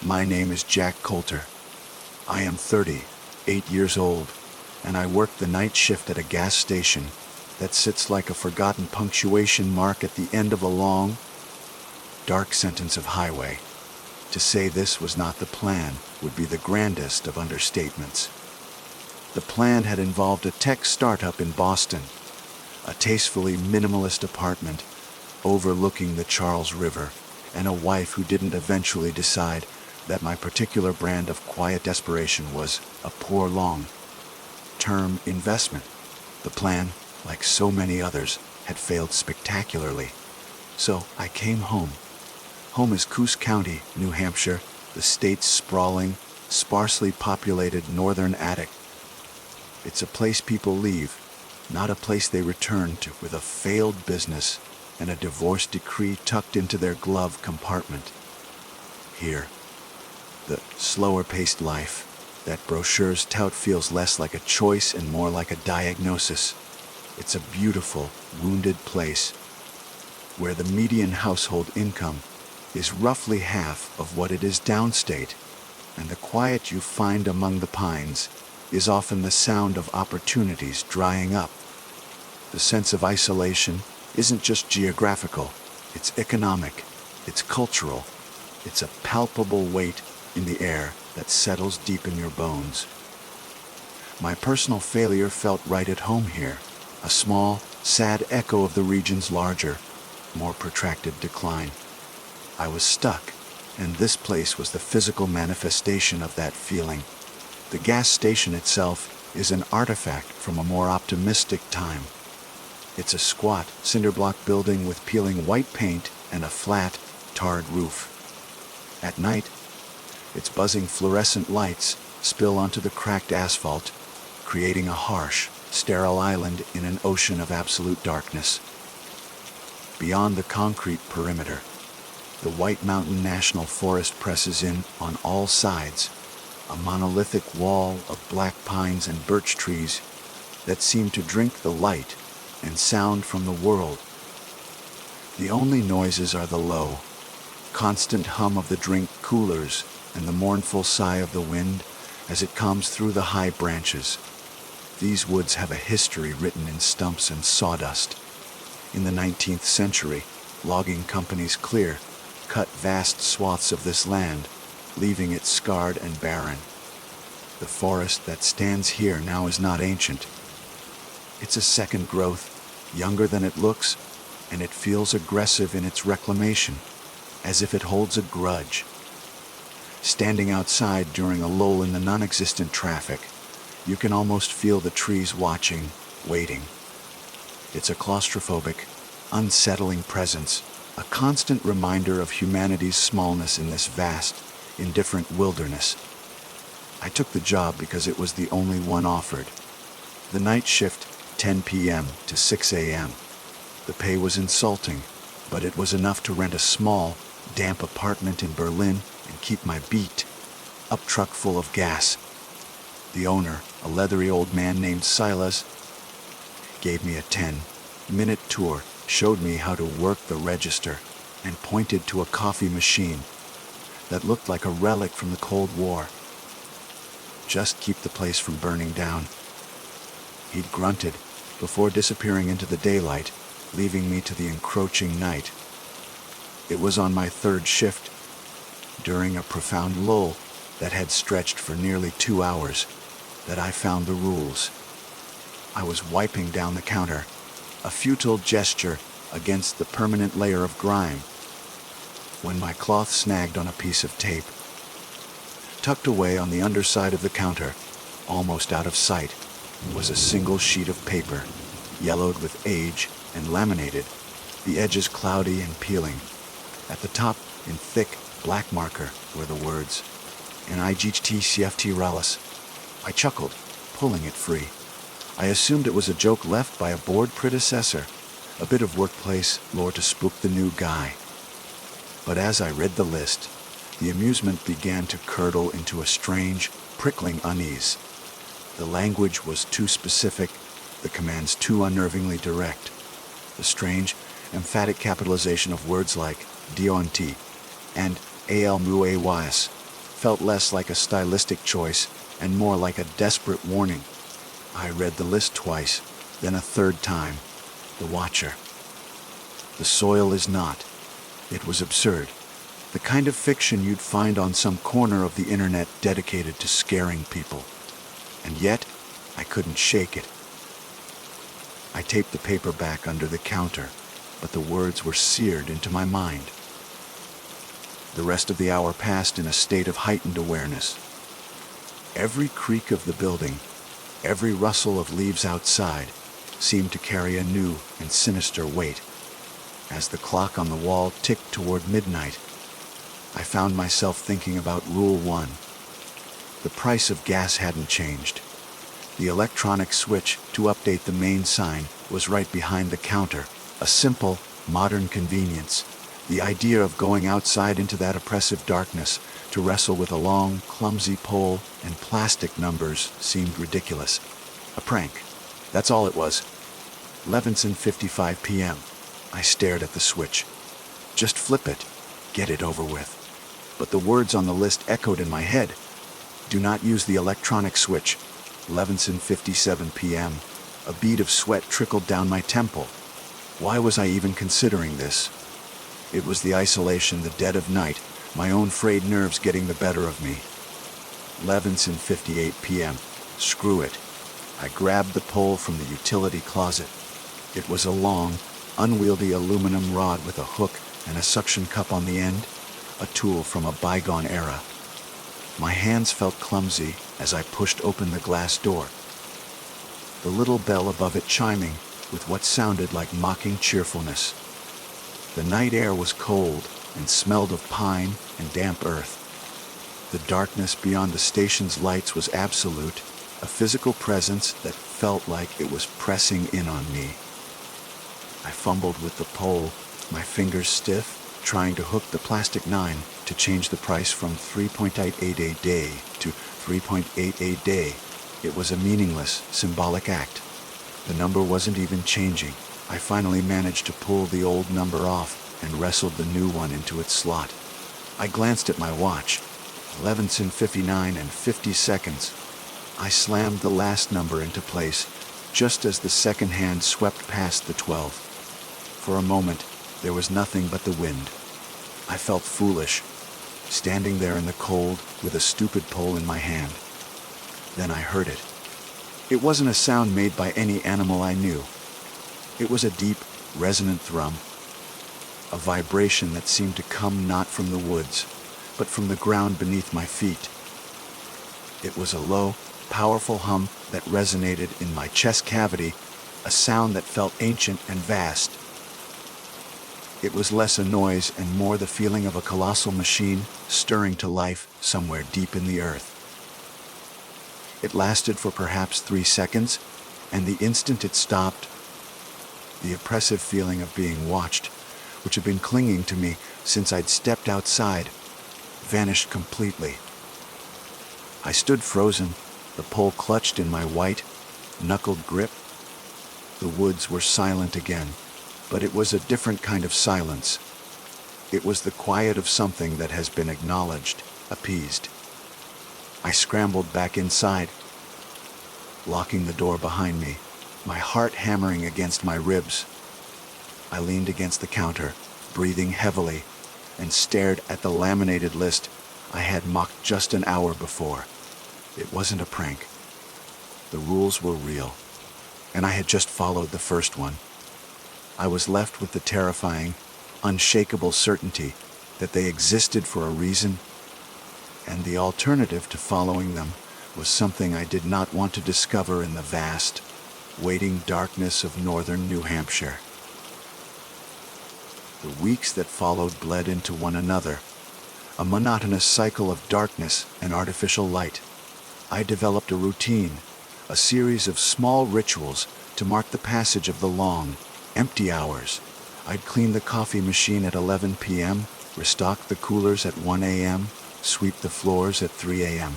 My name is Jack Coulter. I am 38 years old, and I work the night shift at a gas station that sits like a forgotten punctuation mark at the end of a long, dark sentence of highway. To say this was not the plan would be the grandest of understatements. The plan had involved a tech startup in Boston, a tastefully minimalist apartment overlooking the Charles River, and a wife who didn't eventually decide that my particular brand of quiet desperation was a poor long-term investment. The plan, like so many others, had failed spectacularly. So I came home. Home is Coos County, New Hampshire, the state's sprawling, sparsely populated northern attic. It's a place people leave, not a place they return to, with a failed business and a divorce decree tucked into their glove compartment. Here, the slower-paced life that brochures tout feels less like a choice and more like a diagnosis. It's a beautiful, wounded place where the median household income is roughly half of what it is downstate, and the quiet you find among the pines is often the sound of opportunities drying up. The sense of isolation isn't just geographical, it's economic, it's cultural, it's a palpable weight in the air that settles deep in your bones. My personal failure felt right at home here, a small, sad echo of the region's larger, more protracted decline. I was stuck, and this place was the physical manifestation of that feeling. The gas station itself is an artifact from a more optimistic time. It's a squat, cinder-block building with peeling white paint and a flat, tarred roof. At night, its buzzing fluorescent lights spill onto the cracked asphalt, creating a harsh, sterile island in an ocean of absolute darkness. Beyond the concrete perimeter, the White Mountain National Forest presses in on all sides, a monolithic wall of black pines and birch trees that seem to drink the light and sound from the world. The only noises are the low, constant hum of the drink coolers and the mournful sigh of the wind as it comes through the high branches. These woods have a history written in stumps and sawdust. In the 19th century, logging companies cut vast swaths of this land, leaving it scarred and barren. The forest that stands here now is not ancient. It's a second growth, younger than it looks, and it feels aggressive in its reclamation, as if it holds a grudge. Standing outside during a lull in the non-existent traffic, you can almost feel the trees watching, waiting. It's a claustrophobic, unsettling presence, a constant reminder of humanity's smallness in this vast, indifferent wilderness. I took the job because it was the only one offered. The night shift, 10 p.m. to 6 a.m. The pay was insulting, but it was enough to rent a small, damp apartment in Berlin and keep my beat-up truck full of gas. The owner, a leathery old man named Silas, gave me a 10-minute tour, showed me how to work the register, and pointed to a coffee machine that looked like a relic from the Cold War. Just keep the place from burning down. He'd grunted before disappearing into the daylight, leaving me to the encroaching night. It was on my third shift, during a profound lull that had stretched for nearly 2 hours, that I found the rules. I was wiping down the counter, a futile gesture against the permanent layer of grime, when my cloth snagged on a piece of tape. Tucked away on the underside of the counter, almost out of sight, was a single sheet of paper, yellowed with age and laminated, the edges cloudy and peeling. At the top, in thick, black marker, were the words, "NIGHT-CFT-RALIS." I chuckled, pulling it free. I assumed it was a joke left by a bored predecessor, a bit of workplace lore to spook the new guy. But as I read the list, the amusement began to curdle into a strange, prickling unease. The language was too specific, the commands too unnervingly direct. The strange, emphatic capitalization of words like "DONT" and "ALMUAYS" felt less like a stylistic choice and more like a desperate warning. I read the list twice, then a third time. The Watcher. The soil is not. It was absurd. The kind of fiction you'd find on some corner of the internet dedicated to scaring people. And yet, I couldn't shake it. I taped the paperback under the counter, but the words were seared into my mind. The rest of the hour passed in a state of heightened awareness. Every creak of the building, every rustle of leaves outside, seemed to carry a new and sinister weight. As the clock on the wall ticked toward midnight, I found myself thinking about Rule 1. The price of gas hadn't changed. The electronic switch to update the main sign was right behind the counter, a simple, modern convenience. The idea of going outside into that oppressive darkness to wrestle with a long, clumsy pole and plastic numbers seemed ridiculous. A prank. That's all it was. 11:55 p.m. I stared at the switch. Just flip it. Get it over with. But the words on the list echoed in my head. Do not use the electronic switch. 11:57 p.m. A bead of sweat trickled down my temple. Why was I even considering this? It was the isolation, the dead of night, my own frayed nerves getting the better of me. 11:58 p.m. Screw it. I grabbed the pole from the utility closet. It was a long, unwieldy aluminum rod with a hook and a suction cup on the end, a tool from a bygone era. My hands felt clumsy as I pushed open the glass door, the little bell above it chiming with what sounded like mocking cheerfulness. The night air was cold and smelled of pine and damp earth. The darkness beyond the station's lights was absolute, a physical presence that felt like it was pressing in on me. I fumbled with the pole, my fingers stiff, trying to hook the plastic 9 to change the price from 3.88 a day to 3.88 day. It was a meaningless, symbolic act. The number wasn't even changing. I finally managed to pull the old number off and wrestled the new one into its slot. I glanced at my watch. 11:59 and 50 seconds. I slammed the last number into place, just as the second hand swept past the 12. For a moment, there was nothing but the wind. I felt foolish, standing there in the cold with a stupid pole in my hand. Then I heard it. It wasn't a sound made by any animal I knew. It was a deep, resonant thrum, a vibration that seemed to come not from the woods, but from the ground beneath my feet. It was a low, powerful hum that resonated in my chest cavity, a sound that felt ancient and vast. It was less a noise and more the feeling of a colossal machine stirring to life somewhere deep in the earth. It lasted for perhaps 3 seconds, and the instant it stopped, the oppressive feeling of being watched, which had been clinging to me since I'd stepped outside, vanished completely. I stood frozen, the pole clutched in my white, knuckled grip. The woods were silent again, but it was a different kind of silence. It was the quiet of something that has been acknowledged, appeased. I scrambled back inside, locking the door behind me, my heart hammering against my ribs. I leaned against the counter, breathing heavily, and stared at the laminated list I had mocked just an hour before. It wasn't a prank. The rules were real, and I had just followed the first one. I was left with the terrifying, unshakable certainty that they existed for a reason, and the alternative to following them was something I did not want to discover in the vast, waiting darkness of northern New Hampshire. The weeks that followed bled into one another, a monotonous cycle of darkness and artificial light. I developed a routine, a series of small rituals to mark the passage of the long, empty hours. I'd clean the coffee machine at 11 p.m., restock the coolers at 1 a.m., sweep the floors at 3 a.m.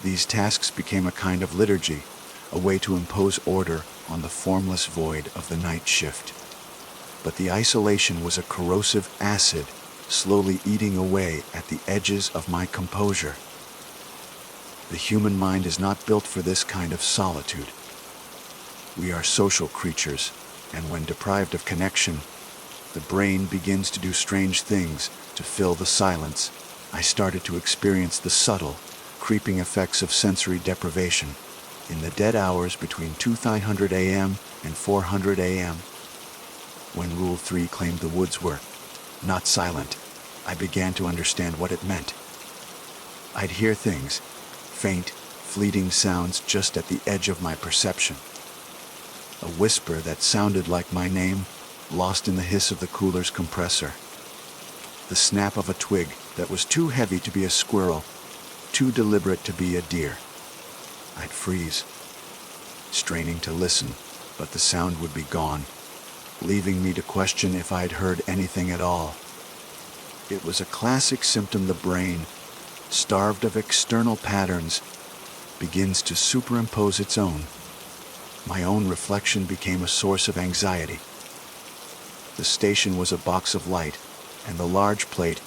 These tasks became a kind of liturgy, a way to impose order on the formless void of the night shift. But the isolation was a corrosive acid slowly eating away at the edges of my composure. The human mind is not built for this kind of solitude. We are social creatures, and when deprived of connection, the brain begins to do strange things to fill the silence. I started to experience the subtle, creeping effects of sensory deprivation in the dead hours between 2:00 a.m. and 4:00 a.m. When Rule 3 claimed the woods were not silent, I began to understand what it meant. I'd hear things, faint, fleeting sounds just at the edge of my perception. A whisper that sounded like my name, lost in the hiss of the cooler's compressor. The snap of a twig that was too heavy to be a squirrel, too deliberate to be a deer. I'd freeze, straining to listen, but the sound would be gone, leaving me to question if I'd heard anything at all. It was a classic symptom the brain, starved of external patterns, begins to superimpose its own. My own reflection became a source of anxiety. The station was a box of light, and the large plate,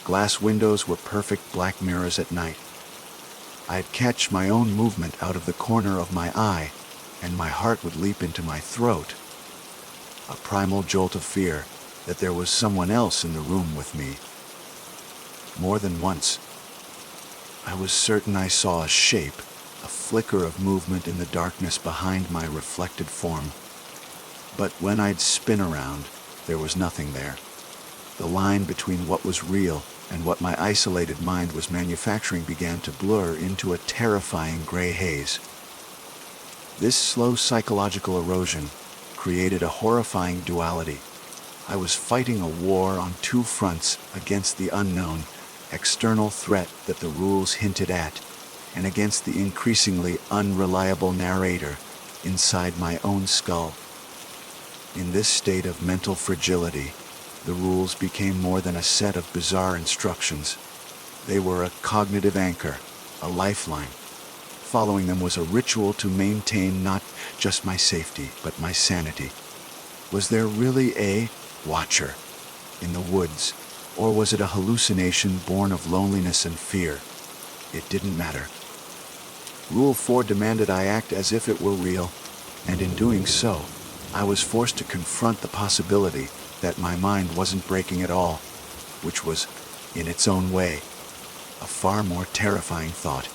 glass windows were perfect black mirrors at night. I'd catch my own movement out of the corner of my eye, and my heart would leap into my throat. A primal jolt of fear that there was someone else in the room with me. More than once, I was certain I saw a shape, a flicker of movement in the darkness behind my reflected form. But when I'd spin around, there was nothing there. The line between what was real and what my isolated mind was manufacturing began to blur into a terrifying gray haze. This slow psychological erosion created a horrifying duality. I was fighting a war on two fronts against the unknown, external threat that the rules hinted at, and against the increasingly unreliable narrator inside my own skull. In this state of mental fragility, the rules became more than a set of bizarre instructions. They were a cognitive anchor, a lifeline. Following them was a ritual to maintain not just my safety, but my sanity. Was there really a watcher in the woods, or was it a hallucination born of loneliness and fear? It didn't matter. Rule 4 demanded I act as if it were real, and in doing so, I was forced to confront the possibility that my mind wasn't breaking at all, which was, in its own way, a far more terrifying thought.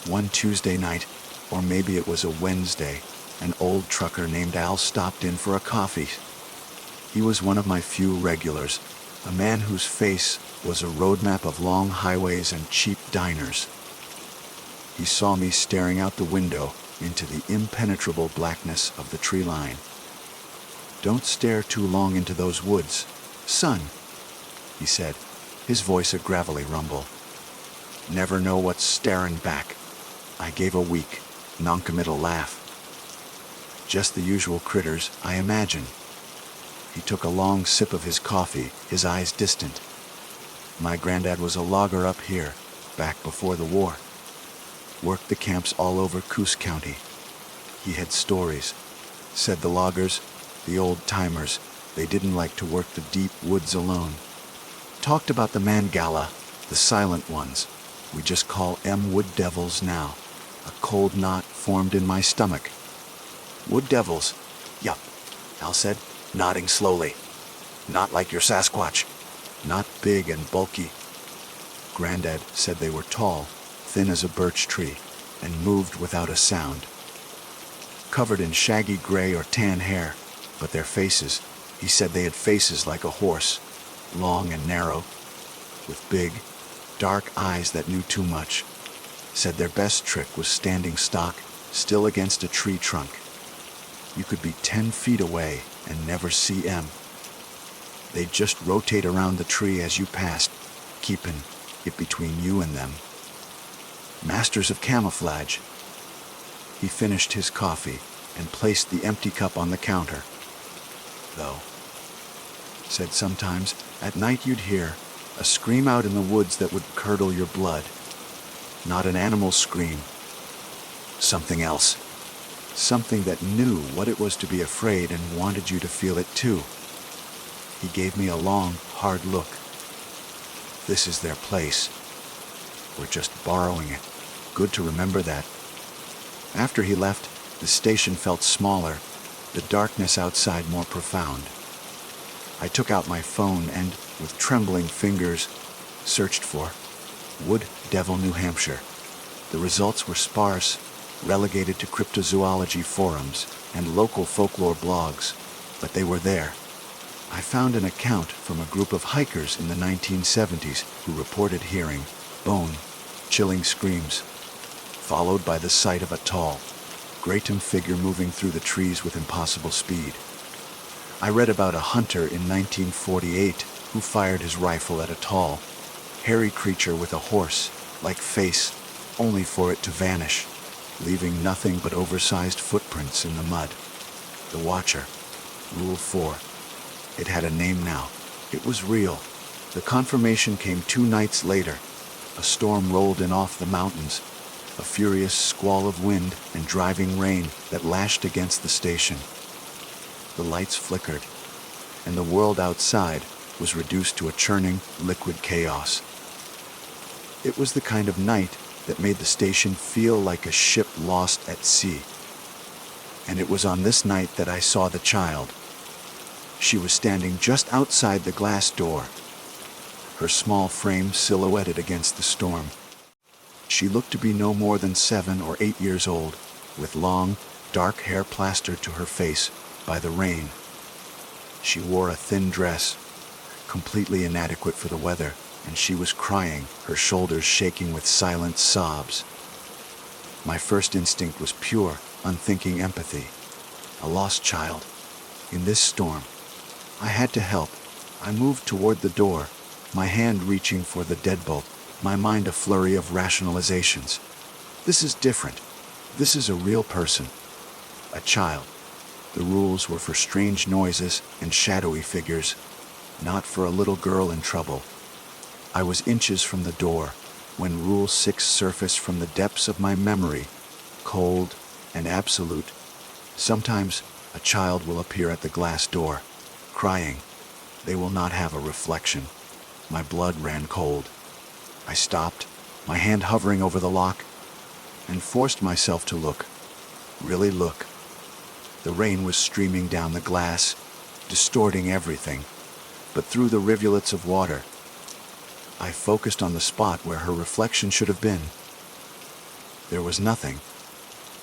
One Tuesday night, or maybe it was a Wednesday, an old trucker named Al stopped in for a coffee. He was one of my few regulars, a man whose face was a roadmap of long highways and cheap diners. He saw me staring out the window into the impenetrable blackness of the tree line. "Don't stare too long into those woods, son," he said, his voice a gravelly rumble. "Never know what's staring back." I gave a weak, noncommittal laugh. "Just the usual critters, I imagine." He took a long sip of his coffee, his eyes distant. "My granddad was a logger up here, back before the war. Worked the camps all over Coos County. He had stories. Said the loggers, the old-timers, they didn't like to work the deep woods alone. Talked about the Mangala, the silent ones. We just call 'em wood devils now. A cold knot formed in my stomach. "Wood devils? Yup," Al said, nodding slowly. "Not like your Sasquatch. Not big and bulky." Granddad said they were tall, thin as a birch tree, and moved without a sound. Covered in shaggy gray or tan hair, but their faces, he said they had faces like a horse, long and narrow, with big, dark eyes that knew too much. Said their best trick was standing stock, still against a tree trunk. You could be 10 feet away and never see 'em. They'd just rotate around the tree as you passed, keeping it between you and them. Masters of camouflage. He finished his coffee and placed the empty cup on the counter. Though, said sometimes, at night you'd hear a scream out in the woods that would curdle your blood. Not an animal's scream. Something else. Something that knew what it was to be afraid and wanted you to feel it too. He gave me a long, hard look, This is their place. We're just borrowing it. Good to remember that. After he left, the station felt smaller, the darkness outside more profound. I took out my phone and, with trembling fingers, searched for Wood Devil, New Hampshire. The results were sparse, relegated to cryptozoology forums and local folklore blogs, but they were there. I found an account from a group of hikers in the 1970s who reported hearing bone-chilling screams, followed by the sight of a tall, Grayton figure moving through the trees with impossible speed. I read about a hunter in 1948 who fired his rifle at a tall, hairy creature with a horse-like face, only for it to vanish, leaving nothing but oversized footprints in the mud. The Watcher, Rule 4. It had a name now. It was real. The confirmation came 2 nights later. A storm rolled in off the mountains, a furious squall of wind and driving rain that lashed against the station. The lights flickered, and the world outside was reduced to a churning, liquid chaos. It was the kind of night that made the station feel like a ship lost at sea. And it was on this night that I saw the child. She was standing just outside the glass door, her small frame silhouetted against the storm. She looked to be no more than 7 or 8 years old, with long, dark hair plastered to her face by the rain. She wore a thin dress, completely inadequate for the weather, and she was crying, her shoulders shaking with silent sobs. My first instinct was pure, unthinking empathy. A lost child. In this storm. I had to help. I moved toward the door, my hand reaching for the deadbolt, my mind a flurry of rationalizations. This is different. This is a real person. A child. The rules were for strange noises and shadowy figures, not for a little girl in trouble. I was inches from the door when Rule 6 surfaced from the depths of my memory, cold and absolute. Sometimes a child will appear at the glass door, crying. They will not have a reflection. My blood ran cold. I stopped, my hand hovering over the lock, and forced myself to look. Really look. The rain was streaming down the glass, distorting everything, but through the rivulets of water. I focused on the spot where her reflection should have been. There was nothing,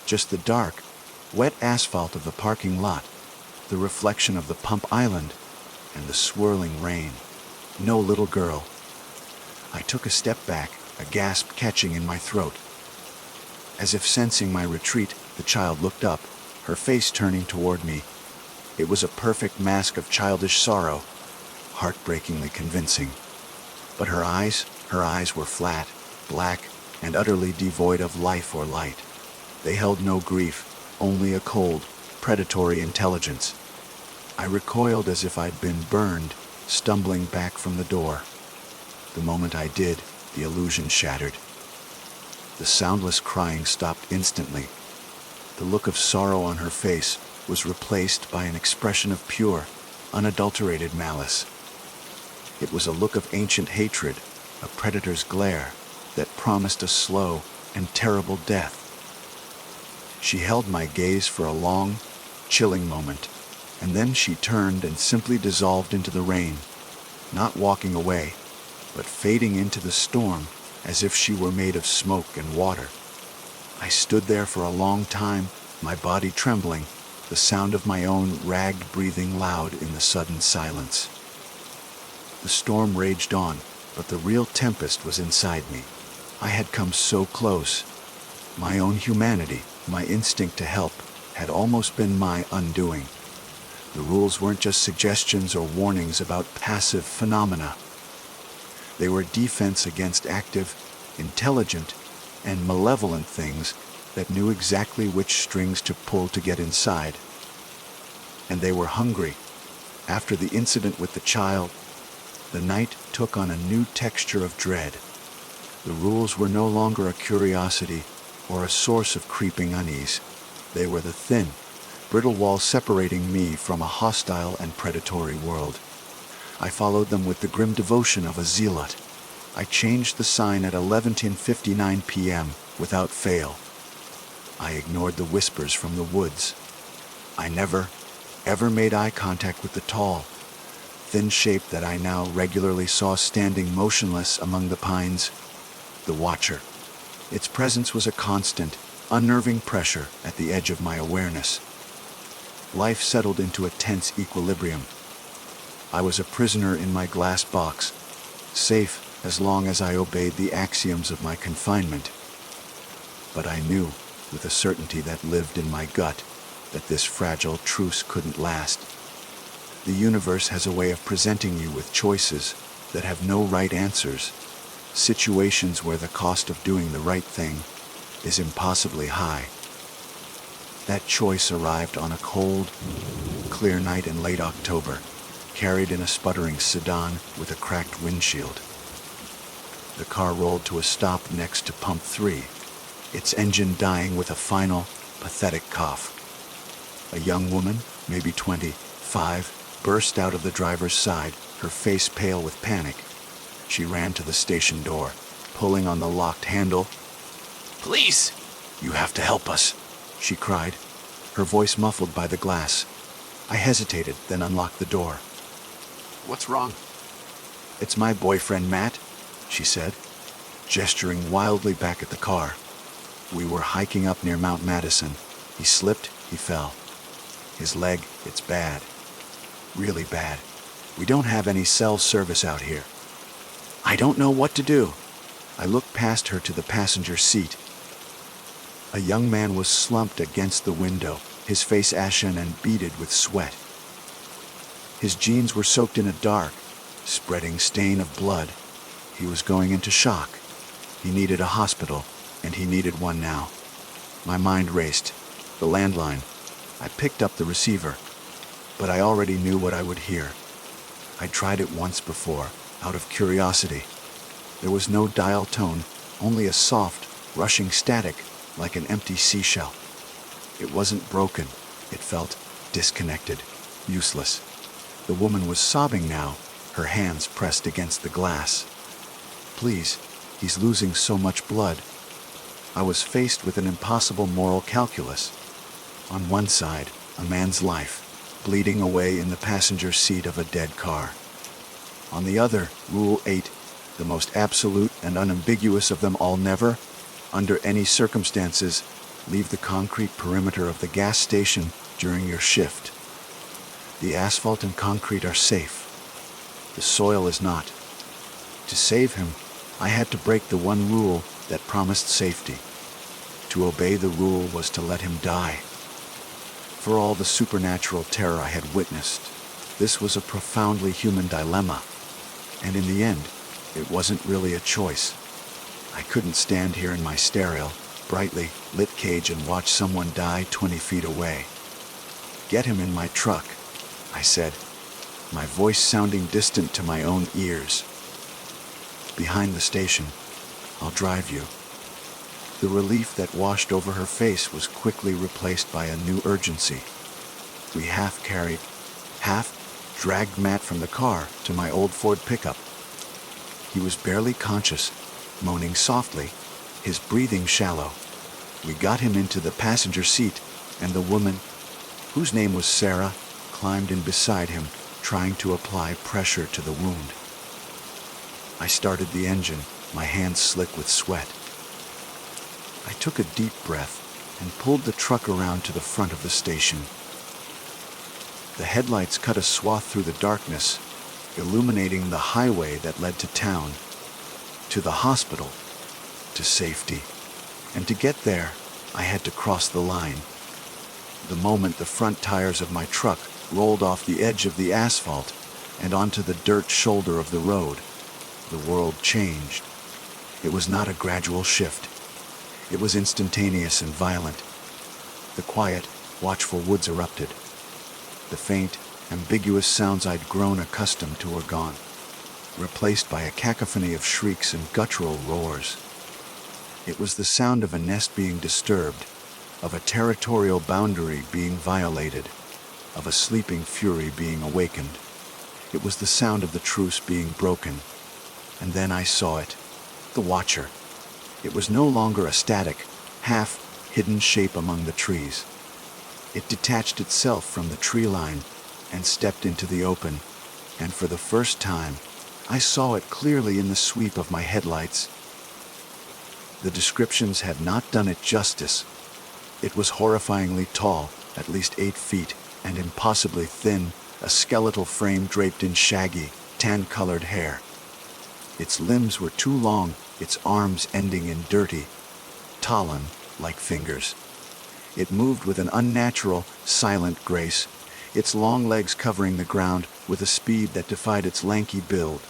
just the dark, wet asphalt of the parking lot, the reflection of the pump island, and the swirling rain. No little girl. I took a step back, a gasp catching in my throat. As if sensing my retreat, the child looked up, her face turning toward me. It was a perfect mask of childish sorrow, heartbreakingly convincing. But her eyes were flat, black, and utterly devoid of life or light. They held no grief, only a cold, predatory intelligence. I recoiled as if I'd been burned, stumbling back from the door. The moment I did, the illusion shattered. The soundless crying stopped instantly. The look of sorrow on her face was replaced by an expression of pure, unadulterated malice. It was a look of ancient hatred, a predator's glare, that promised a slow and terrible death. She held my gaze for a long, chilling moment, and then she turned and simply dissolved into the rain, not walking away, but fading into the storm as if she were made of smoke and water. I stood there for a long time, my body trembling, the sound of my own ragged breathing loud in the sudden silence. The storm raged on, but the real tempest was inside me. I had come so close. My own humanity, my instinct to help, had almost been my undoing. The rules weren't just suggestions or warnings about passive phenomena. They were defense against active, intelligent, and malevolent things that knew exactly which strings to pull to get inside. And they were hungry. After the incident with the child, the night took on a new texture of dread. The rules were no longer a curiosity or a source of creeping unease. They were the thin, brittle wall separating me from a hostile and predatory world. I followed them with the grim devotion of a zealot, I changed the sign at 11:59 p.m. without fail. I ignored the whispers from the woods. I never, ever made eye contact with the tall, thin shape that I now regularly saw standing motionless among the pines, the Watcher. Its presence was a constant, unnerving pressure at the edge of my awareness. Life settled into a tense equilibrium. I was a prisoner in my glass box, safe as long as I obeyed the axioms of my confinement. But I knew, with a certainty that lived in my gut, that this fragile truce couldn't last. The universe has a way of presenting you with choices that have no right answers, situations where the cost of doing the right thing is impossibly high. That choice arrived on a cold, clear night in late October, carried in a sputtering sedan with a cracked windshield. The car rolled to a stop next to Pump 3, its engine dying with a final, pathetic cough. A young woman, maybe 25, burst out of the driver's side, her face pale with panic. She ran to the station door, pulling on the locked handle. "Please, you have to help us," she cried, her voice muffled by the glass. I hesitated, then unlocked the door. "What's wrong?" "It's my boyfriend, Matt," she said, gesturing wildly back at the car. We were hiking up near Mount Madison. He slipped, he fell. His leg, it's bad. Really bad. We don't have any cell service out here. I don't know what to do. I looked past her to the passenger seat. A young man was slumped against the window, his face ashen and beaded with sweat. His jeans were soaked in a dark, spreading stain of blood. He was going into shock. He needed a hospital, and he needed one now. My mind raced. The landline. I picked up the receiver, but I already knew what I would hear. I'd tried it once before, out of curiosity. There was no dial tone, only a soft, rushing static, like an empty seashell. It wasn't broken. It felt disconnected, useless. The woman was sobbing now, her hands pressed against the glass. "Please, he's losing so much blood." I was faced with an impossible moral calculus. On one side, a man's life, bleeding away in the passenger seat of a dead car. On the other, Rule 8, the most absolute and unambiguous of them all: never, under any circumstances, leave the concrete perimeter of the gas station during your shift. The asphalt and concrete are safe. The soil is not. To save him, I had to break the one rule that promised safety. To obey the rule was to let him die. For all the supernatural terror I had witnessed, this was a profoundly human dilemma. And in the end, it wasn't really a choice. I couldn't stand here in my sterile, brightly lit cage and watch someone die 20 feet away. "Get him in my truck," I said, my voice sounding distant to my own ears. "Behind the station. I'll drive you." The relief that washed over her face was quickly replaced by a new urgency. We half dragged Matt from the car to my old Ford pickup. He was barely conscious, moaning softly, his breathing shallow. We got him into the passenger seat, and the woman, whose name was Sarah, climbed in beside him, trying to apply pressure to the wound. I started the engine, my hands slick with sweat. I took a deep breath and pulled the truck around to the front of the station. The headlights cut a swath through the darkness, illuminating the highway that led to town, to the hospital, to safety. And to get there, I had to cross the line. The moment the front tires of my truck rolled off the edge of the asphalt and onto the dirt shoulder of the road, the world changed. It was not a gradual shift. It was instantaneous and violent. The quiet, watchful woods erupted. The faint, ambiguous sounds I'd grown accustomed to were gone, replaced by a cacophony of shrieks and guttural roars. It was the sound of a nest being disturbed, of a territorial boundary being violated, of a sleeping fury being awakened. It was the sound of the truce being broken. And then I saw it. The Watcher. It was no longer a static, half-hidden shape among the trees. It detached itself from the tree line and stepped into the open, and for the first time, I saw it clearly in the sweep of my headlights. The descriptions had not done it justice. It was horrifyingly tall, at least 8 feet, and impossibly thin, a skeletal frame draped in shaggy, tan-colored hair. Its limbs were too long, its arms ending in dirty, talon-like fingers. It moved with an unnatural, silent grace, its long legs covering the ground with a speed that defied its lanky build.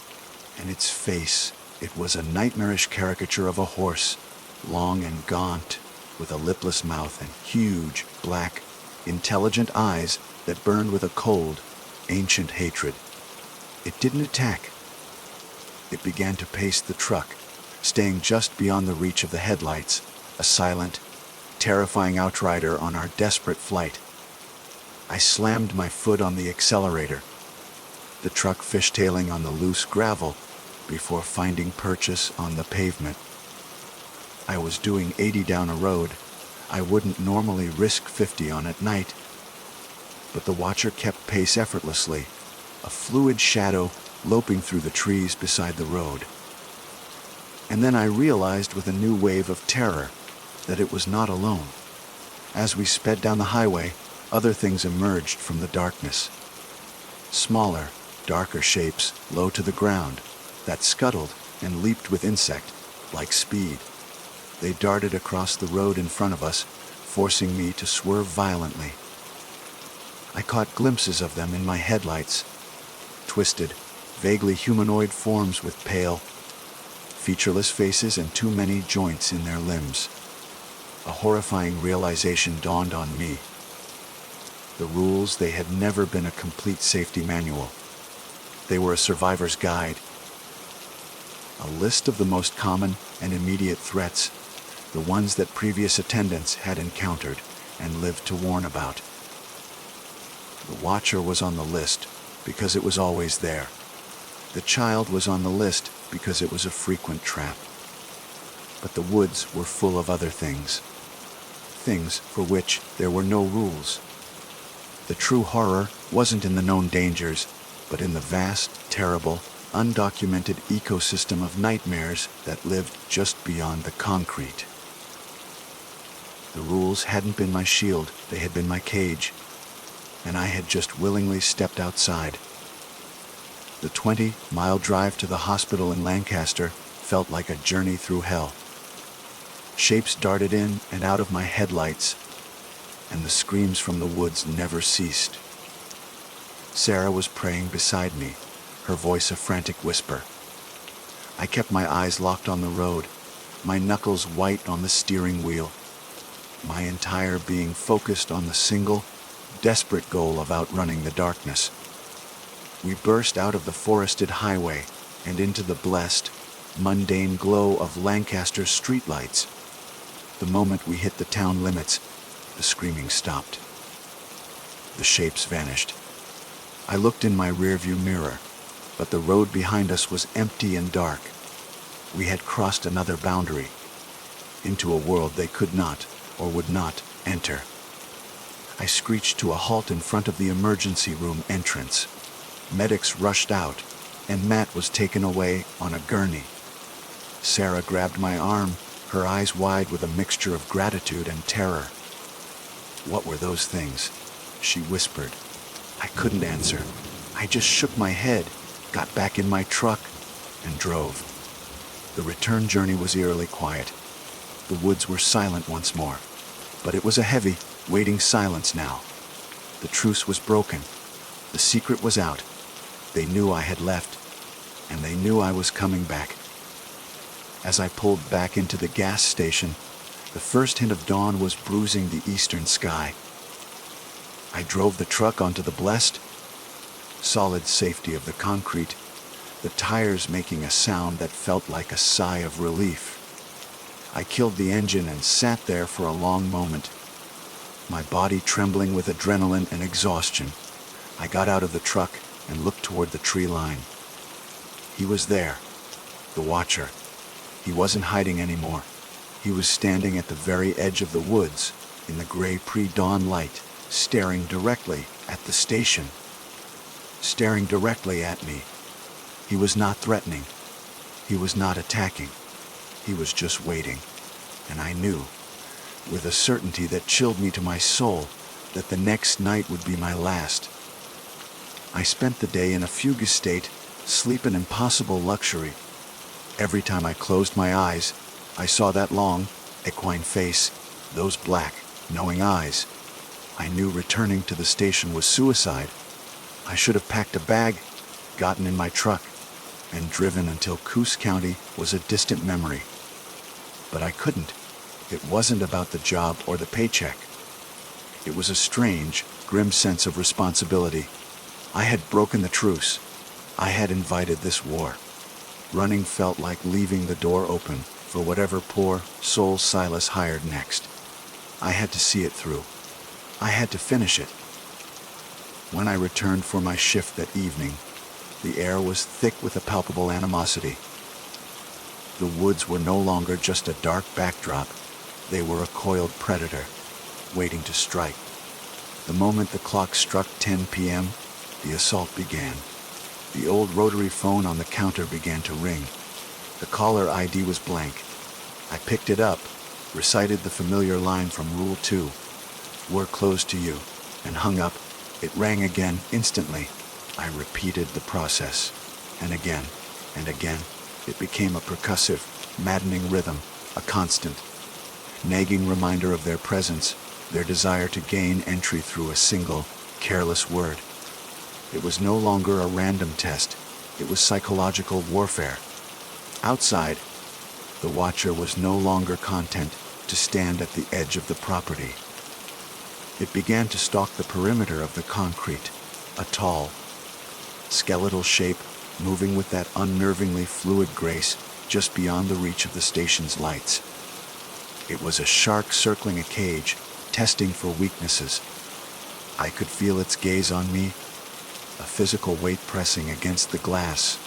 And its face, it was a nightmarish caricature of a horse, long and gaunt, with a lipless mouth and huge, black, intelligent eyes that burned with a cold, ancient hatred. It didn't attack. It began to pace the truck, staying just beyond the reach of the headlights, a silent, terrifying outrider on our desperate flight. I slammed my foot on the accelerator, the truck fishtailing on the loose gravel before finding purchase on the pavement. I was doing 80 down a road I wouldn't normally risk 50 on at night, but the Watcher kept pace effortlessly, a fluid shadow loping through the trees beside the road. And then I realized with a new wave of terror that it was not alone. As we sped down the highway, other things emerged from the darkness. Smaller, darker shapes, low to the ground, that scuttled and leaped with insect-like speed. They darted across the road in front of us, forcing me to swerve violently. I caught glimpses of them in my headlights, twisted, vaguely humanoid forms with pale, featureless faces and too many joints in their limbs. A horrifying realization dawned on me. The rules, they had never been a complete safety manual. They were a survivor's guide. A list of the most common and immediate threats, the ones that previous attendants had encountered and lived to warn about. The Watcher was on the list because it was always there. The child was on the list because it was a frequent trap. But the woods were full of other things. Things for which there were no rules. The true horror wasn't in the known dangers, but in the vast, terrible, undocumented ecosystem of nightmares that lived just beyond the concrete. The rules hadn't been my shield, they had been my cage, and I had just willingly stepped outside. The 20-mile drive to the hospital in Lancaster felt like a journey through hell. Shapes darted in and out of my headlights, and the screams from the woods never ceased. Sarah was praying beside me, her voice a frantic whisper. I kept my eyes locked on the road, my knuckles white on the steering wheel, my entire being focused on the single, desperate goal of outrunning the darkness. We burst out of the forested highway and into the blessed, mundane glow of Lancaster's streetlights. The moment we hit the town limits, the screaming stopped. The shapes vanished. I looked in my rearview mirror, but the road behind us was empty and dark. We had crossed another boundary, into a world they could not, or would not, enter. I screeched to a halt in front of the emergency room entrance. Medics rushed out, and Matt was taken away on a gurney. Sarah grabbed my arm, her eyes wide with a mixture of gratitude and terror. "What were those things?" she whispered. I couldn't answer. I just shook my head, got back in my truck, and drove. The return journey was eerily quiet. The woods were silent once more, but it was a heavy, waiting silence now. The truce was broken. The secret was out. They knew I had left, and they knew I was coming back. As I pulled back into the gas station, the first hint of dawn was bruising the eastern sky. I drove the truck onto the blessed, solid safety of the concrete, the tires making a sound that felt like a sigh of relief. I killed the engine and sat there for a long moment, my body trembling with adrenaline and exhaustion. I got out of the truck and looked toward the tree line. He was there, The Watcher. He wasn't hiding anymore. He was standing at the very edge of the woods, in the gray pre-dawn light, staring directly at the station. Staring directly at me. He was not threatening. He was not attacking. He was just waiting. And I knew, with a certainty that chilled me to my soul, that the next night would be my last. I spent the day in a fugue state, sleep an impossible luxury. Every time I closed my eyes, I saw that long, equine face, those black, knowing eyes. I knew returning to the station was suicide. I should have packed a bag, gotten in my truck, and driven until Coos County was a distant memory. But I couldn't. It wasn't about the job or the paycheck. It was a strange, grim sense of responsibility. I had broken the truce. I had invited this war. Running felt like leaving the door open for whatever poor soul Silas hired next. I had to see it through. I had to finish it. When I returned for my shift that evening, the air was thick with a palpable animosity. The woods were no longer just a dark backdrop. They were a coiled predator, waiting to strike. The moment the clock struck 10 p.m., the assault began. The old rotary phone on the counter began to ring. The caller ID was blank. I picked it up, recited the familiar line from Rule 2, "We're closed to you," and hung up. It rang again instantly. I repeated the process, and again, and again. It became a percussive, maddening rhythm, a constant, nagging reminder of their presence, their desire to gain entry through a single, careless word. It was no longer a random test. It was psychological warfare. Outside, the Watcher was no longer content to stand at the edge of the property. It began to stalk the perimeter of the concrete, a tall, skeletal shape moving with that unnervingly fluid grace just beyond the reach of the station's lights. It was a shark circling a cage, testing for weaknesses. I could feel its gaze on me, a physical weight pressing against the glass.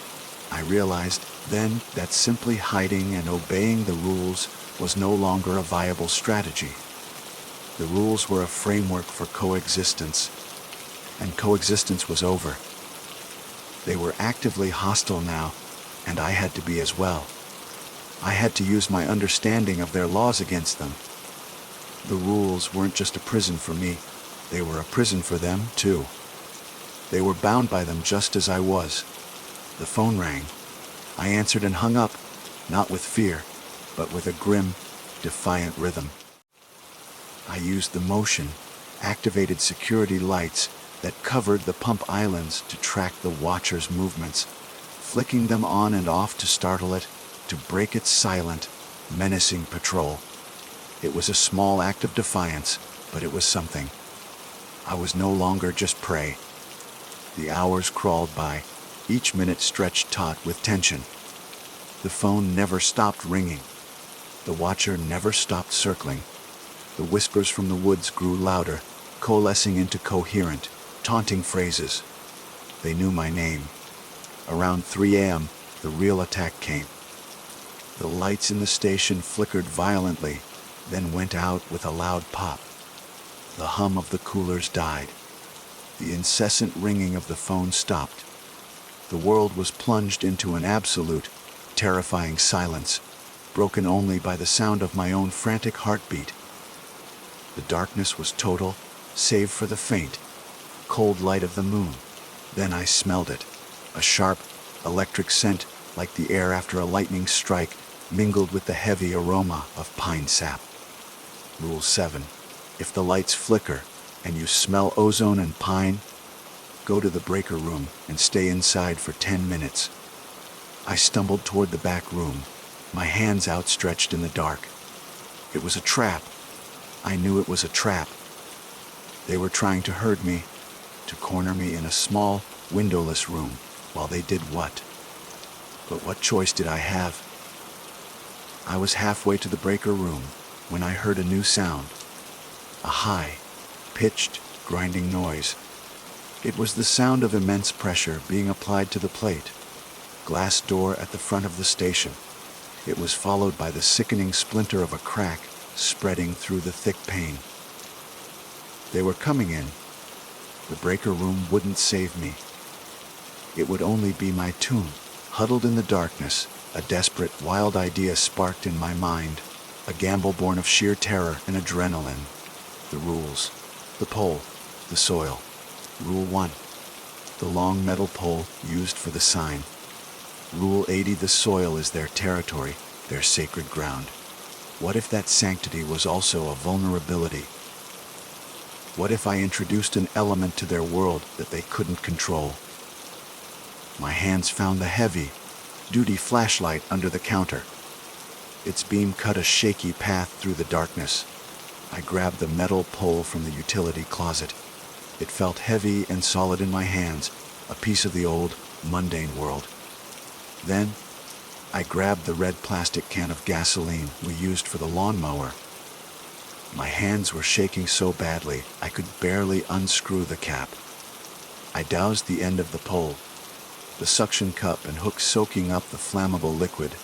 I realized then that simply hiding and obeying the rules was no longer a viable strategy. The rules were a framework for coexistence, and coexistence was over. They were actively hostile now, and I had to be as well. I had to use my understanding of their laws against them. The rules weren't just a prison for me, they were a prison for them, too. They were bound by them just as I was. The phone rang. I answered and hung up, not with fear, but with a grim, defiant rhythm. I used the motion, activated security lights that covered the pump islands to track the Watcher's movements, flicking them on and off to startle it, to break its silent, menacing patrol. It was a small act of defiance, but it was something. I was no longer just prey. The hours crawled by, each minute stretched taut with tension. The phone never stopped ringing. The Watcher never stopped circling. The whispers from the woods grew louder, coalescing into coherent, taunting phrases. They knew my name. Around 3 a.m., the real attack came. The lights in the station flickered violently, then went out with a loud pop. The hum of the coolers died. The incessant ringing of the phone stopped. The world was plunged into an absolute, terrifying silence, broken only by the sound of my own frantic heartbeat. The darkness was total, save for the faint, cold light of the moon. Then I smelled it, a sharp, electric scent like the air after a lightning strike, mingled with the heavy aroma of pine sap. Rule 7. If the lights flicker and you smell ozone and pine, go to the breaker room and stay inside for 10 minutes. I stumbled toward the back room, my hands outstretched in the dark. It was a trap. I knew it was a trap. They were trying to herd me, to corner me in a small, windowless room, while they did what? But what choice did I have? I was halfway to the breaker room when I heard a new sound. A high, pitched, grinding noise. It was the sound of immense pressure being applied to the plate. glass door at the front of the station. It was followed by the sickening splinter of a crack spreading through the thick pane. They were coming in. The breaker room wouldn't save me. It would only be my tomb. Huddled in the darkness, a desperate, wild idea sparked in my mind, a gamble born of sheer terror and adrenaline. The rules. The pole. The soil. Rule 1. The long metal pole used for the sign. Rule 80. The soil is their territory, their sacred ground. What if that sanctity was also a vulnerability? What if I introduced an element to their world that they couldn't control? My hands found the heavy-duty flashlight under the counter. Its beam cut a shaky path through the darkness. I grabbed the metal pole from the utility closet. It felt heavy and solid in my hands, a piece of the old, mundane world. Then, I grabbed the red plastic can of gasoline we used for the lawnmower. My hands were shaking so badly I could barely unscrew the cap. I doused the end of the pole, the suction cup and hook soaking up the flammable liquid.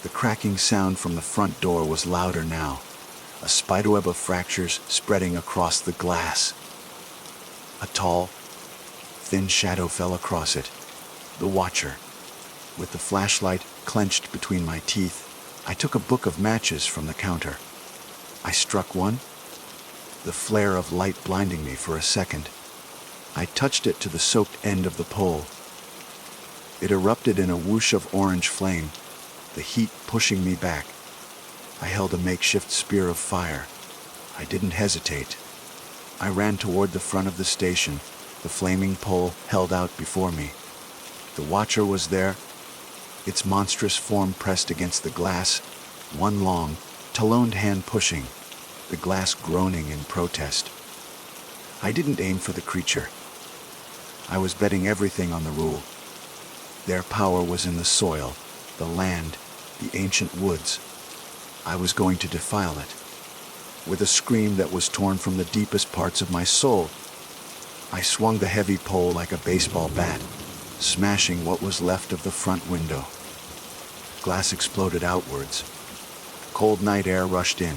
The cracking sound from the front door was louder now, a spiderweb of fractures spreading across the glass. A tall, thin shadow fell across it, the watcher. With the flashlight clenched between my teeth, I took a book of matches from the counter. I struck one, the flare of light blinding me for a second. I touched it to the soaked end of the pole. It erupted in a whoosh of orange flame, the heat pushing me back. I held a makeshift spear of fire. I didn't hesitate. I ran toward the front of the station, the flaming pole held out before me. The watcher was there, its monstrous form pressed against the glass, one long, taloned hand pushing, the glass groaning in protest. I didn't aim for the creature. I was betting everything on the rule. Their power was in the soil, the land, the ancient woods. I was going to defile it. With a scream that was torn from the deepest parts of my soul, I swung the heavy pole like a baseball bat, smashing what was left of the front window. Glass exploded outwards. Cold night air rushed in.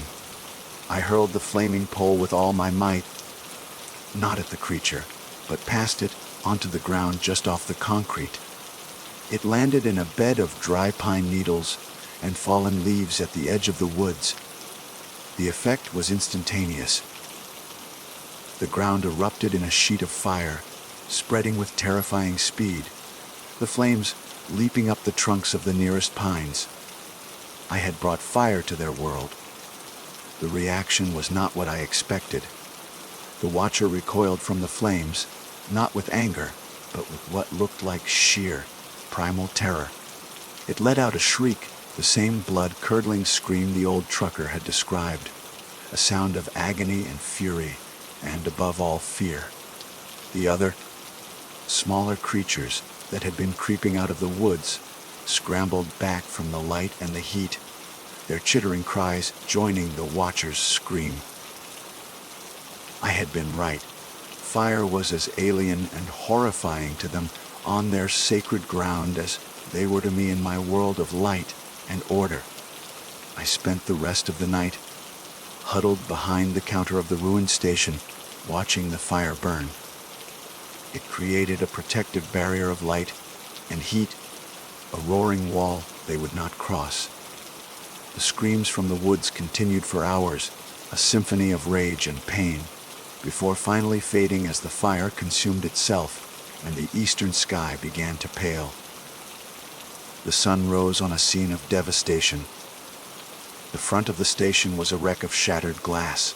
I hurled the flaming pole with all my might, not at the creature, but past it onto the ground just off the concrete. It landed in a bed of dry pine needles and fallen leaves at the edge of the woods. The effect was instantaneous. The ground erupted in a sheet of fire, spreading with terrifying speed, the flames leaping up the trunks of the nearest pines. I had brought fire to their world. The reaction was not what I expected. The watcher recoiled from the flames, not with anger, but with what looked like sheer, primal terror. It let out a shriek, the same blood-curdling scream the old trucker had described, a sound of agony and fury, and above all, fear. The other, smaller creatures that had been creeping out of the woods, scrambled back from the light and the heat, their chittering cries joining the watcher's scream. I had been right. Fire was as alien and horrifying to them on their sacred ground as they were to me in my world of light and order. I spent the rest of the night huddled behind the counter of the ruined station, watching the fire burn. It created a protective barrier of light and heat, a roaring wall they would not cross. The screams from the woods continued for hours, a symphony of rage and pain, before finally fading as the fire consumed itself and the eastern sky began to pale. The sun rose on a scene of devastation. The front of the station was a wreck of shattered glass.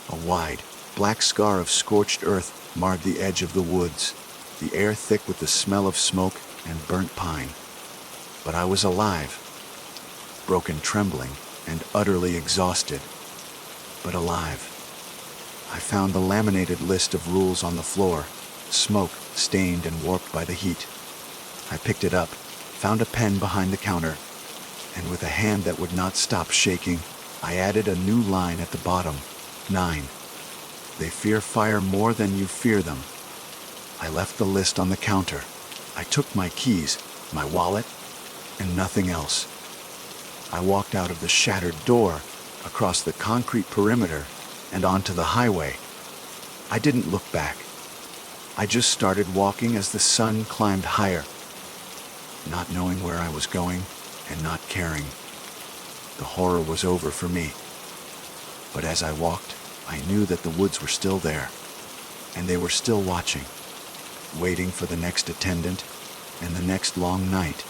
A wide, black scar of scorched earth marred the edge of the woods, the air thick with the smell of smoke and burnt pine. But I was alive, broken, trembling, and utterly exhausted, but alive. I found the laminated list of rules on the floor, smoke stained and warped by the heat. I picked it up, found a pen behind the counter, and with a hand that would not stop shaking, I added a new line at the bottom. 9. They fear fire more than you fear them. I left the list on the counter. I took my keys, my wallet, and nothing else. I walked out of the shattered door, across the concrete perimeter, and onto the highway. I didn't look back. I just started walking as the sun climbed higher, not knowing where I was going and not caring. The horror was over for me. But as I walked, I knew that the woods were still there, and they were still watching, waiting for the next attendant and the next long night.